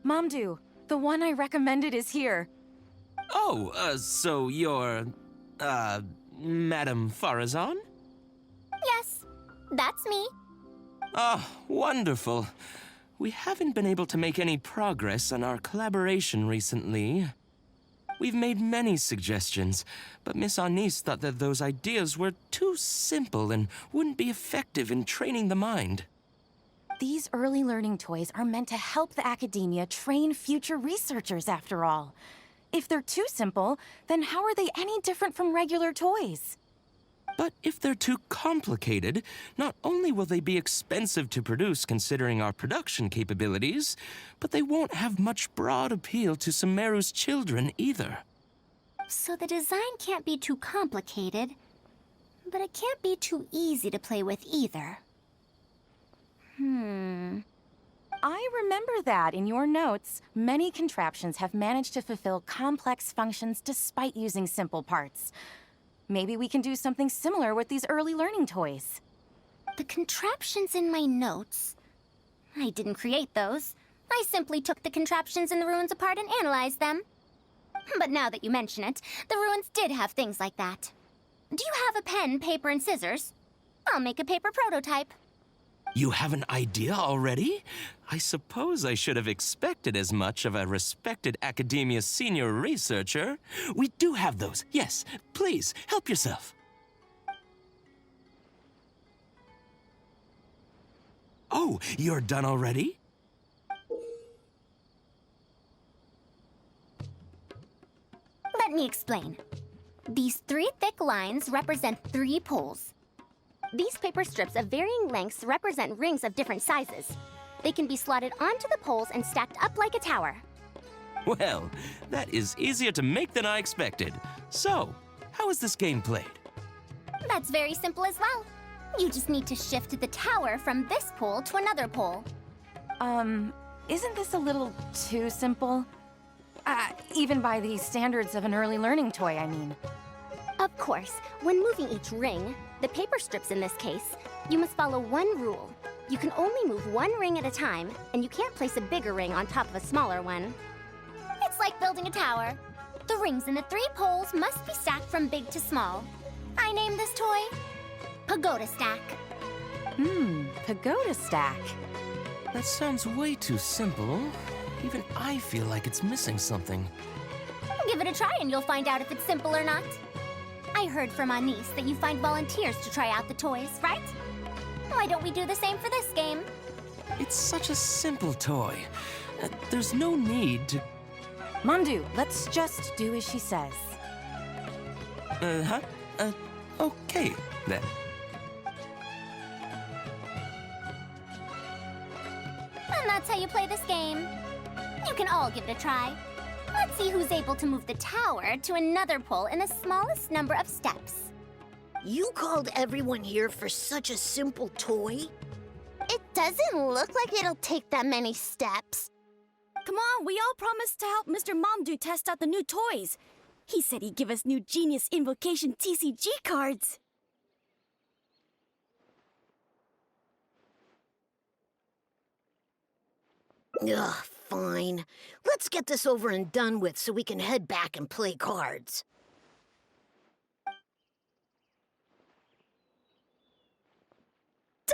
Mamdu, the one I recommended is here. Oh, so you're, Madam Faruzan? Yes, that's me. Ah, wonderful. We haven't been able to make any progress on our collaboration recently. We've made many suggestions, but Miss Anis thought that those ideas were too simple and wouldn't be effective in training the mind. These early learning toys are meant to help the academia train future researchers, after all. If they're too simple, then how are they any different from regular toys? But if they're too complicated, not only will they be expensive to produce considering our production capabilities, but they won't have much broad appeal to Sumeru's children either. So the design can't be too complicated, but it can't be too easy to play with either. I remember that in your notes, many contraptions have managed to fulfill complex functions despite using simple parts. Maybe we can do something similar with these early learning toys. The contraptions in my notes? I didn't create those. I simply took the contraptions in the ruins apart and analyzed them. But now that you mention it, the ruins did have things like that. Do you have a pen, paper, and scissors? I'll make a paper prototype. You have an idea already? I suppose I should have expected as much of a respected academia senior researcher. We do have those. Yes, please, help yourself. Oh, you're done already? Let me explain. These 3 thick lines represent 3 poles. These paper strips of varying lengths represent rings of different sizes. They can be slotted onto the poles and stacked up like a tower. Well, that is easier to make than I expected. So, how is this game played? That's very simple as well. You just need to shift the tower from this pole to another pole. Isn't this a little too simple? Even by the standards of an early learning toy, I mean. Of course, when moving each ring, the paper strips in this case, you must follow one rule. You can only move one ring at a time, and you can't place a bigger ring on top of a smaller one. It's like building a tower. The rings in the 3 poles must be stacked from big to small. I named this toy Pagoda Stack. Pagoda stack. That sounds way too simple. Even I feel like it's missing something. Give it a try and you'll find out if it's simple or not. I heard from Anis that you find volunteers to try out the toys, right? Why don't we do the same for this game? It's such a simple toy. There's no need to... Mamdu, let's just do as she says. Okay, then. And that's how you play this game. You can all give it a try. Let's see who's able to move the tower to another pole in the smallest number of steps. You called everyone here for such a simple toy? It doesn't look like it'll take that many steps. Come on, we all promised to help Mr. Mamdu test out the new toys. He said he'd give us new Genius Invocation TCG cards. Ugh, fine. Let's get this over and done with so we can head back and play cards.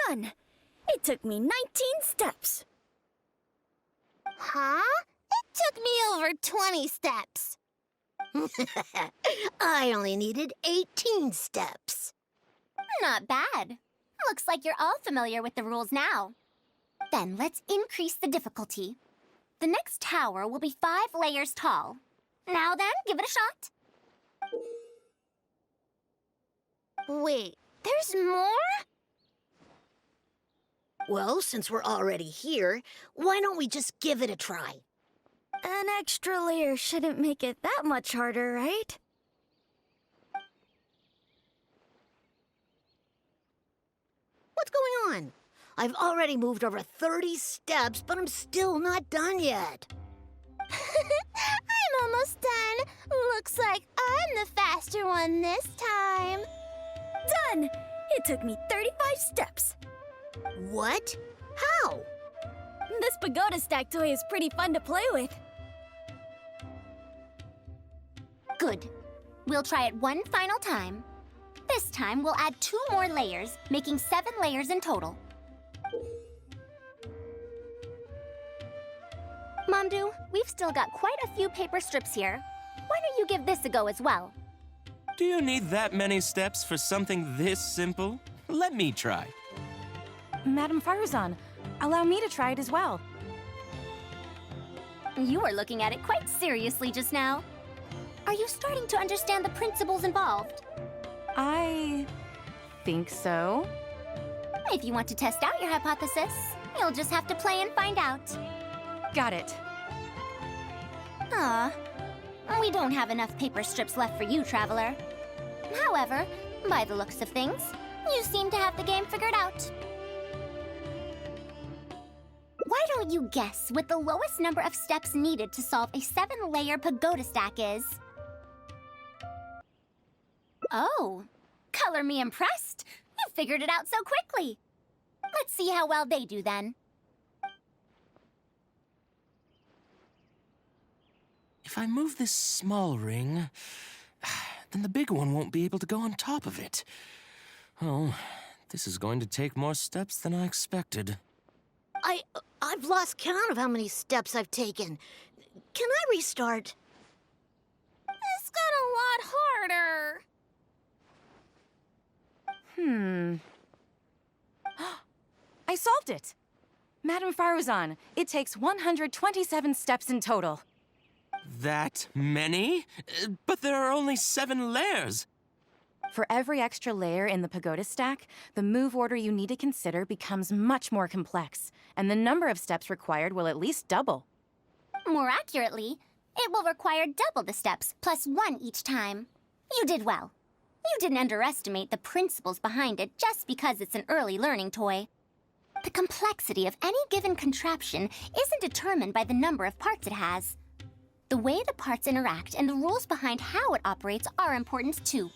Done! It took me 19 steps. Huh? It took me over 20 steps. I only needed 18 steps. Not bad. Looks like you're all familiar with the rules now. Then let's increase the difficulty. The next tower will be 5 layers tall. Now then, give it a shot. Wait, there's more? Well, since we're already here, why don't we just give it a try? An extra layer shouldn't make it that much harder, right? What's going on? I've already moved over 30 steps, but I'm still not done yet. I'm almost done. Looks like I'm the faster one this time. Done! It took me 35 steps. What? How? This pagoda stack toy is pretty fun to play with. Good. We'll try it one final time. This time, we'll add 2 more layers, making 7 layers in total. Mamdu, we've still got quite a few paper strips here. Why don't you give this a go as well? Do you need that many steps for something this simple? Let me try. Madam Faruzan, allow me to try it as well. You were looking at it quite seriously just now. Are you starting to understand the principles involved? I think so. If you want to test out your hypothesis, you'll just have to play and find out. Got it. Ah, we don't have enough paper strips left for you, Traveler. However, by the looks of things, you seem to have the game figured out. Why don't you guess what the lowest number of steps needed to solve a 7-layer pagoda stack is? Oh, color me impressed. You figured it out so quickly. Let's see how well they do then. If I move this small ring, then the big one won't be able to go on top of it. Oh, this is going to take more steps than I expected. I've lost count of how many steps I've taken. Can I restart? This got a lot harder. I solved it! Madam Faruzan, it takes 127 steps in total. That many? But there are only 7 layers. For every extra layer in the pagoda stack, the move order you need to consider becomes much more complex, and the number of steps required will at least double. More accurately, it will require double the steps, plus 1 each time. You did well. You didn't underestimate the principles behind it just because it's an early learning toy. The complexity of any given contraption isn't determined by the number of parts it has. The way the parts interact and the rules behind how it operates are important too.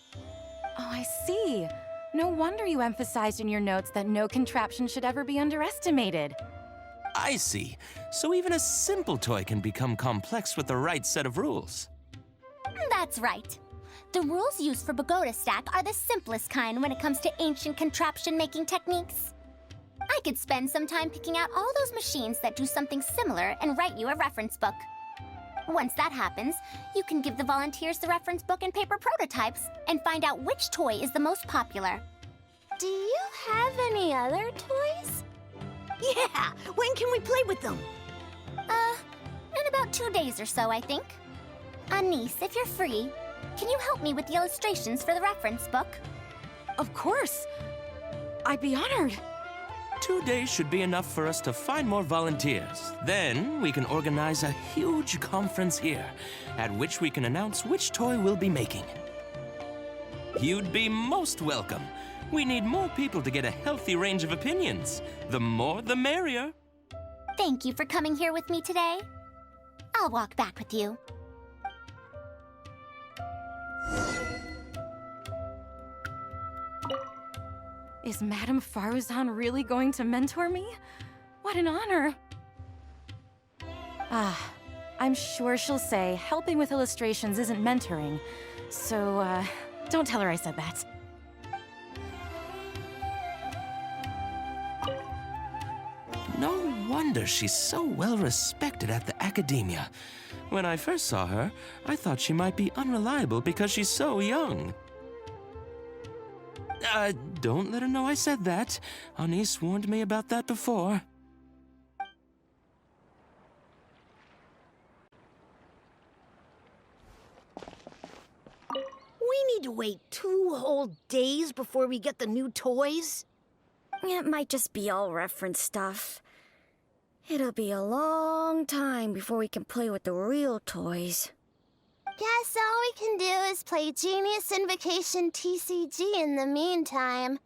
Oh, I see. No wonder you emphasized in your notes that no contraption should ever be underestimated. I see. So even a simple toy can become complex with the right set of rules. That's right. The rules used for pagoda stack are the simplest kind when it comes to ancient contraption-making techniques. I could spend some time picking out all those machines that do something similar and write you a reference book. Once that happens, you can give the volunteers the reference book and paper prototypes and find out which toy is the most popular. Do you have any other toys? Yeah! When can we play with them? In about 2 days or so, I think. Anise, if you're free, can you help me with the illustrations for the reference book? Of course! I'd be honored. 2 days should be enough for us to find more volunteers. Then we can organize a huge conference here, at which we can announce which toy we'll be making. You'd be most welcome. We need more people to get a healthy range of opinions. The more, the merrier. Thank you for coming here with me today. I'll walk back with you. Is Madam Faruzan really going to mentor me? What an honor! I'm sure she'll say helping with illustrations isn't mentoring, so, don't tell her I said that. No wonder she's so well respected at the academia. When I first saw her, I thought she might be unreliable because she's so young. Don't let her know I said that. Anise warned me about that before. We need to wait 2 whole days before we get the new toys? It might just be all reference stuff. It'll be a long time before we can play with the real toys. Guess all we can do is play Genius Invocation TCG in the meantime.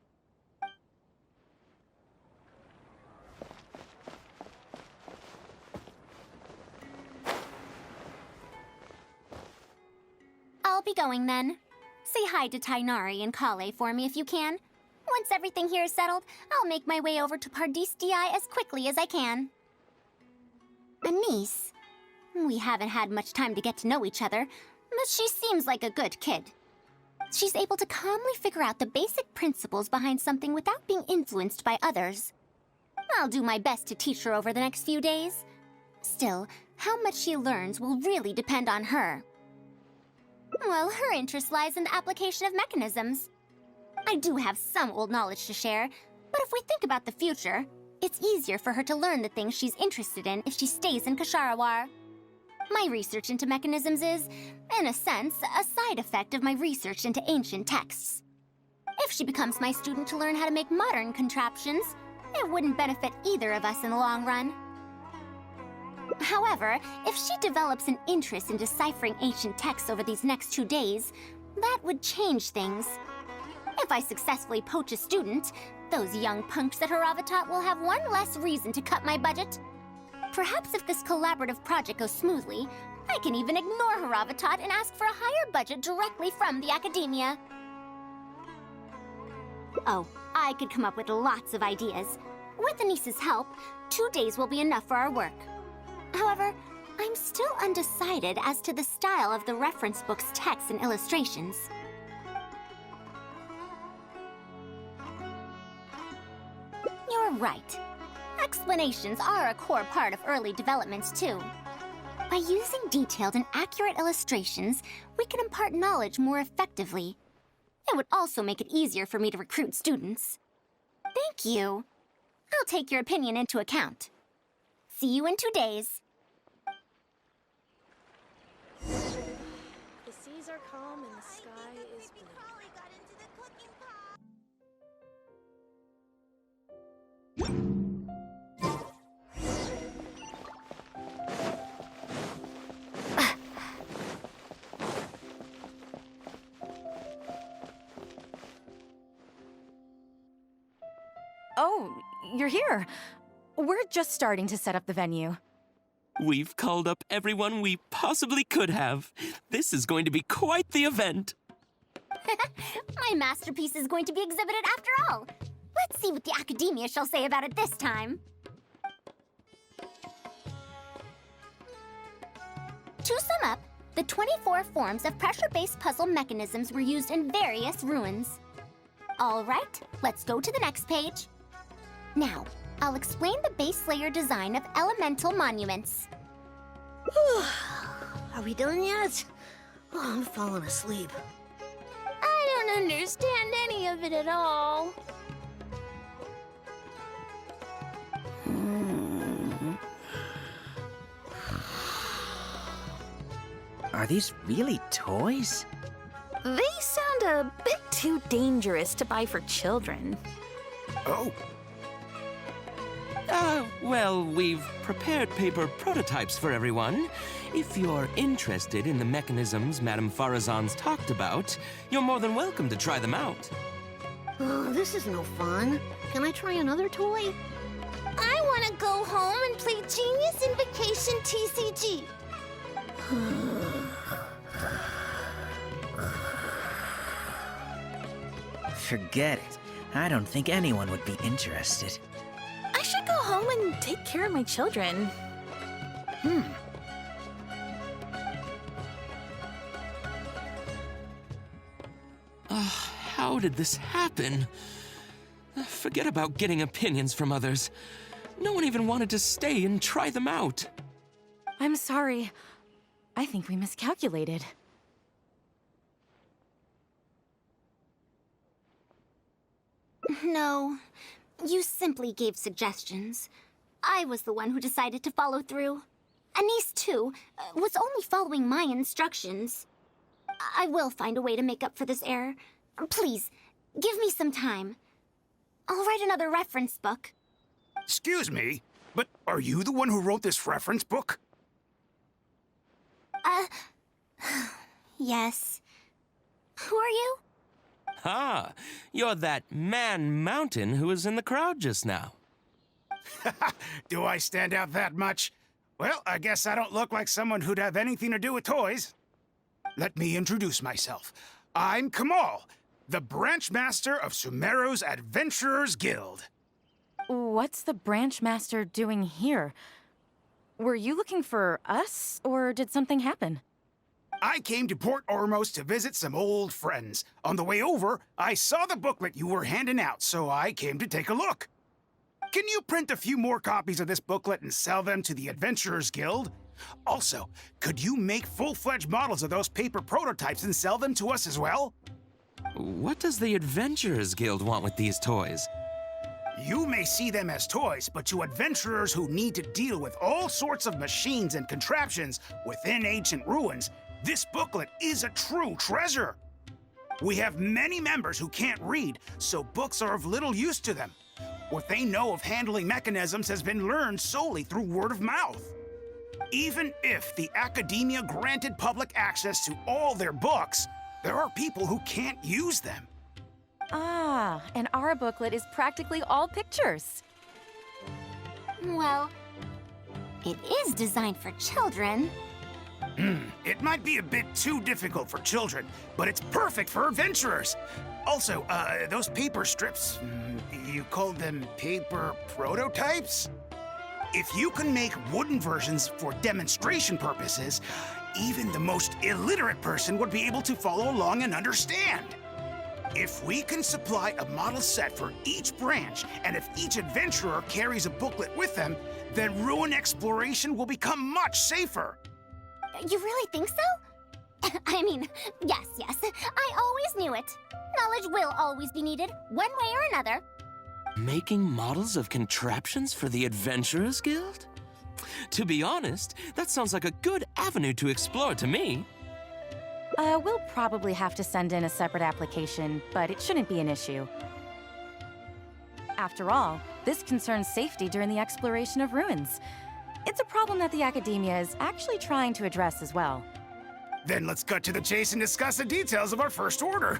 I'll be going then. Say hi to Tainari and Kale for me if you can. Once everything here is settled, I'll make my way over to Pardis DI as quickly as I can. A niece? We haven't had much time to get to know each other, but she seems like a good kid. She's able to calmly figure out the basic principles behind something without being influenced by others. I'll do my best to teach her over the next few days. Still, how much she learns will really depend on her. Well, her interest lies in the application of mechanisms. I do have some old knowledge to share, but if we think about the future, it's easier for her to learn the things she's interested in if she stays in Kasharawar. My research into mechanisms is, in a sense, a side effect of my research into ancient texts. If she becomes my student to learn how to make modern contraptions, it wouldn't benefit either of us in the long run. However, if she develops an interest in deciphering ancient texts over these next 2 days, that would change things. If I successfully poach a student, those young punks at Haravatat will have one less reason to cut my budget. Perhaps if this collaborative project goes smoothly, I can even ignore Haravatat and ask for a higher budget directly from the academia. Oh, I could come up with lots of ideas. With Anis's help, 2 days will be enough for our work. However, I'm still undecided as to the style of the reference book's text and illustrations. You're right. Explanations are a core part of early developments, too. By using detailed and accurate illustrations, we can impart knowledge more effectively. It would also make it easier for me to recruit students. Thank you. I'll take your opinion into account. See you in 2 days. The seas are calm and the sky is blue. Oh, you're here. We're just starting to set up the venue. We've called up everyone we possibly could have. This is going to be quite the event. My masterpiece is going to be exhibited after all. Let's see what the academia shall say about it this time. To sum up, the 24 forms of pressure-based puzzle mechanisms were used in various ruins. All right, let's go to the next page. Now, I'll explain the base layer design of elemental monuments. Are we done yet? Oh, I'm falling asleep. I don't understand any of it at all. Are these really toys? They sound a bit too dangerous to buy for children. Oh, Well, we've prepared paper prototypes for everyone. If you're interested in the mechanisms Madame Faruzan's talked about, you're more than welcome to try them out. Oh, this is no fun. Can I try another toy? I want to go home and play Genius Invocation TCG. forget it. I don't think anyone would be interested. I should go home and take care of my children. How did this happen? Forget about getting opinions from others. No one even wanted to stay and try them out. I'm sorry. I think we miscalculated. No, you simply gave suggestions. I was the one who decided to follow through. Anise, too, was only following my instructions. I will find a way to make up for this error. Please, give me some time. I'll write another reference book. Excuse me, but are you the one who wrote this reference book? Yes. Who are you? Ah, you're that man mountain who was in the crowd just now. Do I stand out that much? Well, I guess I don't look like someone who'd have anything to do with toys. Let me introduce myself. I'm Kamal, the branch master of Sumeru's Adventurers Guild. What's the branch master doing here? Were you looking for us, or did something happen? I came to Port Ormos to visit some old friends. On the way over, I saw the booklet you were handing out, so I came to take a look. Can you print a few more copies of this booklet and sell them to the Adventurers Guild? Also, could you make full-fledged models of those paper prototypes and sell them to us as well? What does the Adventurers Guild want with these toys? You may see them as toys, but to adventurers who need to deal with all sorts of machines and contraptions within ancient ruins, this booklet is a true treasure. We have many members who can't read, so books are of little use to them. What they know of handling mechanisms has been learned solely through word of mouth. Even if the academia granted public access to all their books, there are people who can't use them. Ah, and our booklet is practically all pictures. Well, it is designed for children. It might be a bit too difficult for children, but it's perfect for adventurers. Also, those paper strips, you called them paper prototypes? If you can make wooden versions for demonstration purposes, even the most illiterate person would be able to follow along and understand. If we can supply a model set for each branch, and if each adventurer carries a booklet with them, then ruin exploration will become much safer. You really think so? I mean, yes. I always knew it. Knowledge will always be needed, one way or another. Making models of contraptions for the Adventurers Guild? To be honest, that sounds like a good avenue to explore to me. We'll probably have to send in a separate application, but it shouldn't be an issue. After all, this concerns safety during the exploration of ruins. It's a problem that the academia is actually trying to address as well. Then let's cut to the chase and discuss the details of our first order.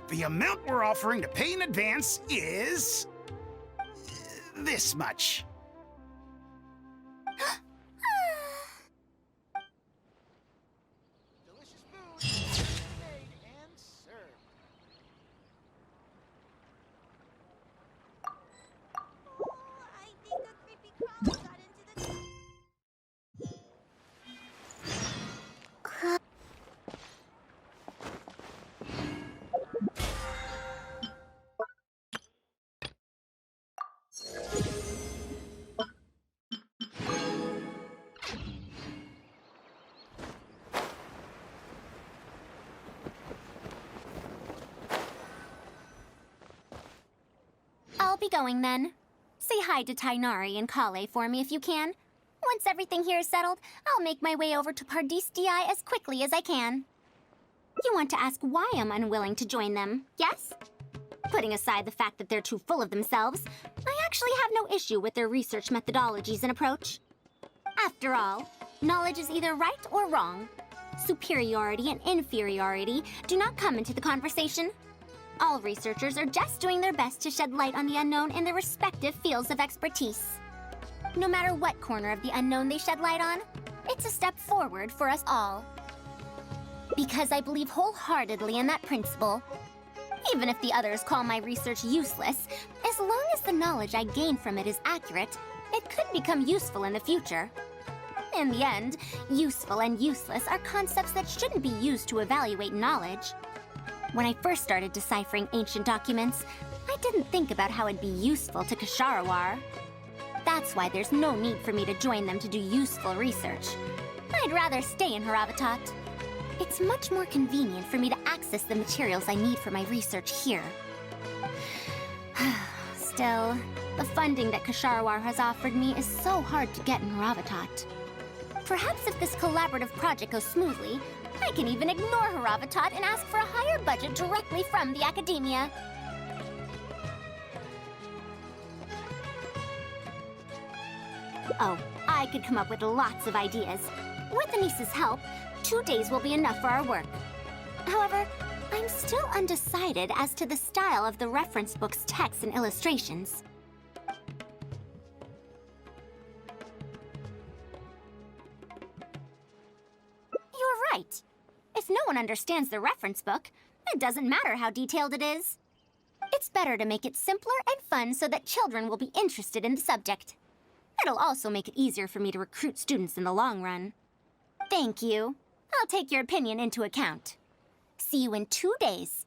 The amount we're offering to pay in advance is this much. Delicious food, made and served. I think a creepy crawler got into the... I'll be going then. Say hi to Tainari and Kale for me if you can. Once everything here is settled, I'll make my way over to Pardistii as quickly as I can. You want to ask why I'm unwilling to join them, yes? Putting aside the fact that they're too full of themselves, I actually have no issue with their research methodologies and approach. After all, knowledge is either right or wrong. Superiority and inferiority do not come into the conversation. All researchers are just doing their best to shed light on the unknown in their respective fields of expertise. No matter what corner of the unknown they shed light on, it's a step forward for us all. Because I believe wholeheartedly in that principle. Even if the others call my research useless, as long as the knowledge I gain from it is accurate, it could become useful in the future. In the end, useful and useless are concepts that shouldn't be used to evaluate knowledge. When I first started deciphering ancient documents, I didn't think about how it'd be useful to Kasharawar. That's why there's no need for me to join them to do useful research. I'd rather stay in Haravatat. It's much more convenient for me to access the materials I need for my research here. Still, the funding that Kasharawar has offered me is so hard to get in Haravatat. Perhaps if this collaborative project goes smoothly, I can even ignore Haravatat and ask for a higher budget directly from the academia. Oh, I could come up with lots of ideas. With Anis's help, 2 days will be enough for our work. However, I'm still undecided as to the style of the reference book's text and illustrations. You're right. If no one understands the reference book, it doesn't matter how detailed it is. It's better to make it simpler and fun so that children will be interested in the subject. It'll also make it easier for me to recruit students in the long run. Thank you. I'll take your opinion into account. See you in 2 days.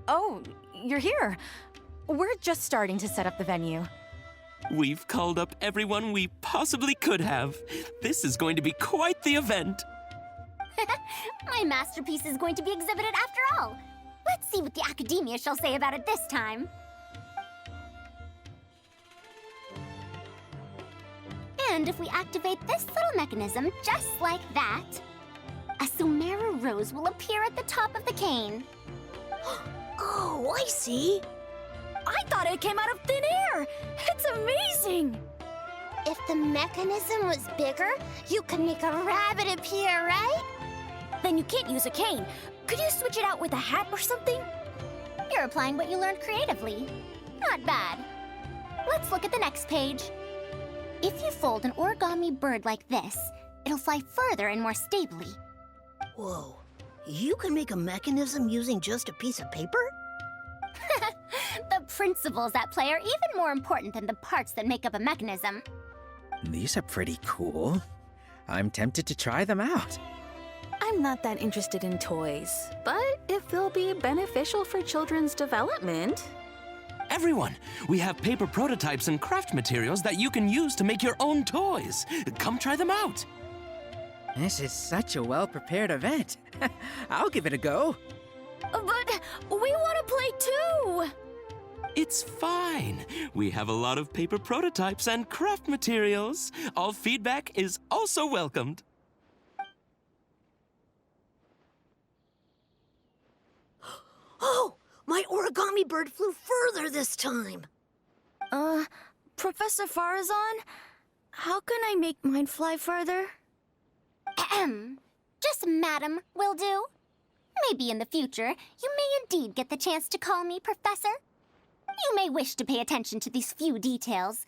Oh, you're here. We're just starting to set up the venue. We've called up everyone we possibly could have. This is going to be quite the event. My masterpiece is going to be exhibited after all. Let's see what the academia shall say about it this time. And if we activate this little mechanism just like that, a Sumera rose will appear at the top of the cane. Oh, I see. I thought it came out of thin air! It's amazing! If the mechanism was bigger, you could make a rabbit appear, right? Then you can't use a cane. Could you switch it out with a hat or something? You're applying what you learned creatively. Not bad. Let's look at the next page. If you fold an origami bird like this, it'll fly further and more stably. Whoa. You can make a mechanism using just a piece of paper? The principles at play are even more important than the parts that make up a mechanism. These are pretty cool. I'm tempted to try them out. I'm not that interested in toys, but if they'll be beneficial for children's development. Everyone, we have paper prototypes and craft materials that you can use to make your own toys. Come try them out. This is such a well-prepared event. I'll give it a go. But we want to play too! It's fine. We have a lot of paper prototypes and craft materials. All feedback is also welcomed. Oh, my origami bird flew further this time. Professor Faruzan, how can I make mine fly further? Ahem. Just madam will do. Maybe in the future, you may indeed get the chance to call me Professor. You may wish to pay attention to these few details.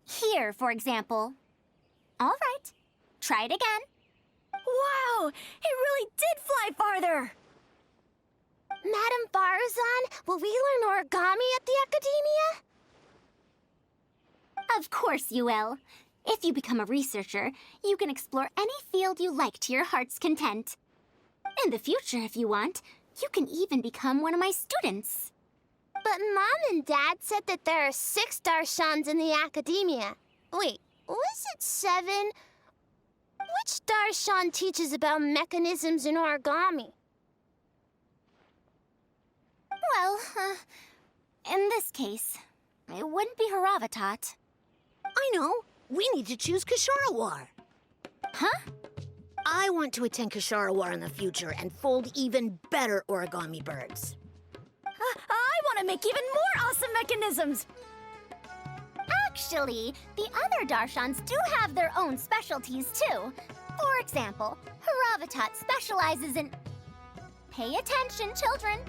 Here, for example. All right. Try it again. Wow! It really did fly farther! Madam Faruzan, will we learn origami at the academia? Of course you will. If you become a researcher, you can explore any field you like to your heart's content. In the future, if you want, you can even become one of my students. But Mom and Dad said that there are 6 Darshans in the academia. Wait, was it 7? Which Darshan teaches about mechanisms in origami? Well, in this case, it wouldn't be Haravatat. I know. We need to choose Kasharawar. Huh? I want to attend Kasharawar in the future and fold even better origami birds. I want to make even more awesome mechanisms! Actually, the other Darshans do have their own specialties, too. For example, Haravatat specializes in... Pay attention, children.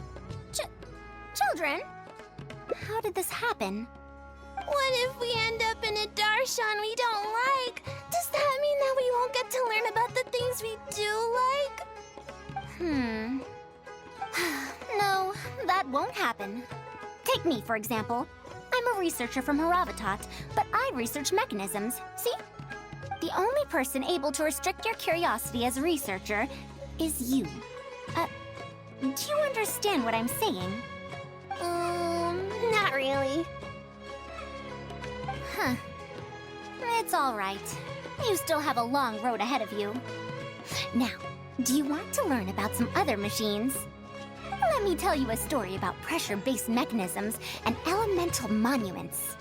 Children? How did this happen? What if we end up in a Darshan we don't like? Does that mean that we won't get to learn about the things we do like? No, that won't happen. Take me, for example. I'm a researcher from Haravatat, but I research mechanisms, see? The only person able to restrict your curiosity as a researcher is you. Do you understand what I'm saying? Not really. Huh. It's all right. You still have a long road ahead of you. Now, do you want to learn about some other machines? Let me tell you a story about pressure-based mechanisms and elemental monuments.